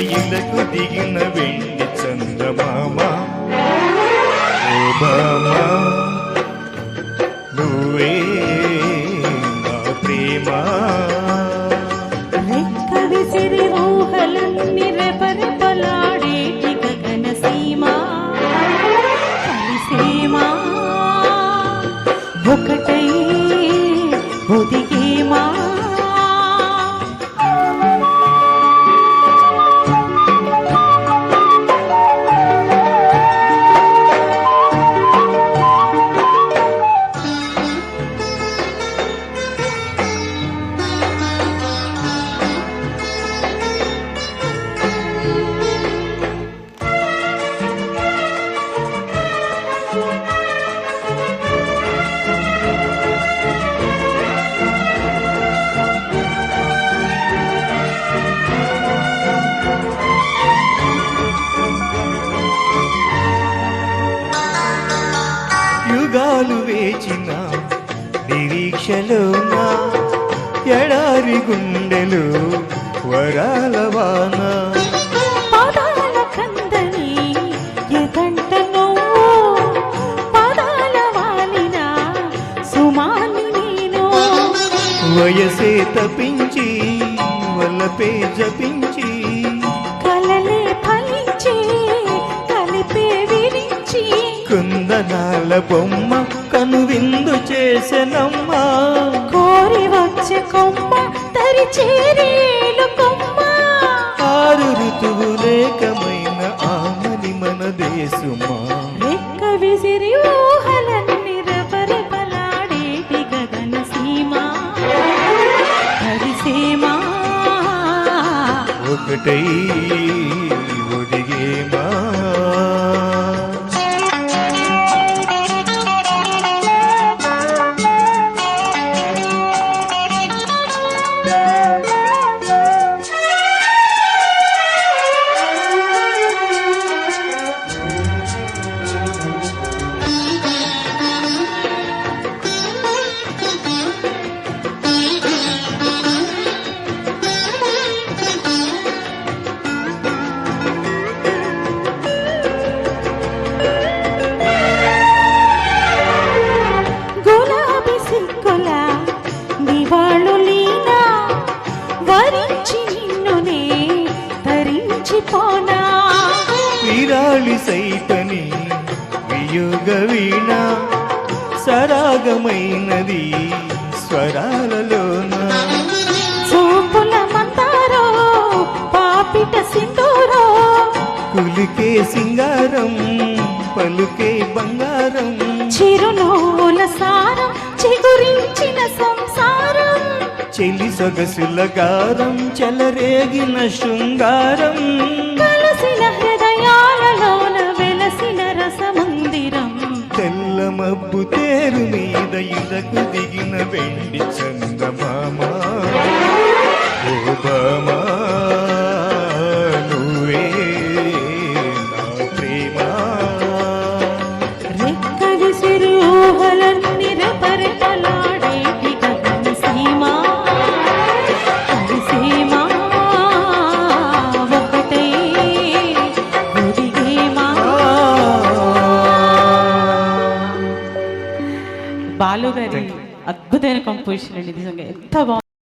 ఇలకు దిగిన వెండి చందమామ ఓబామా నువ్వే నా ప్రేమ రెక్క విసిరి ఊహలన్నీ రెపరెపలాడేటి గగన సీమ కలిసేమా ఒకటై ఒదిగేమా యుగాలు వేచిన నిరీక్షలోన ఎడారి గుండెలు వరాల వాన పాదాల కందని ఎదంట నువ్వు పాదాల వాలిన సుమాని నేను వయసే తపించి వలపే జపించి కలలే ఫలించి కలిపే విరించి కుందనాల బొమ్మ కనువిందు చేసెనమ్మ కోరి వచ్చే కొమ్మ తరి చేరేలు కొమ్మ ఆరు ఋతువులేకమైన ఆమని మన దేశమా రెక్క విసిరి ఊహలన్నీ రెపరెపలాడేటి గగన సీమ హరిసీమా ఒకటై ఒదిగేమా గులాబీ సిక్కుల దివాళులీనా వరించి నిన్నునే తరించిపోనా విరాళి సైతని వియోగ వీణ సరాగమైనది స్వరాలలోన చూపుల మందారో పాపిట సింధూరో కులికే సింగారం పలుకే బంగారం చిరునవ్వుల సారం చిగురించిన సంసారం చెలి సొగసుల గారం చెలరేగిన శృంగారం కలసిన హృదయాలలోన వెలసిన రసమందిరం తెల్ల మబ్బు తేరు మీద ఇలకు దిగిన వెండి చందమామ ఓబామా నువ్వే నా ప్రేమ రెక్క విసిరి ఊహలన్నీ రెపరెపలాడేటి గగన సీమ హరిసీమా ఒకటై ఒదిగేమా బాలు గారి అద్భుతమైన కంపోజిషన్ అండి నిజంగా ఎంత బాగుంది.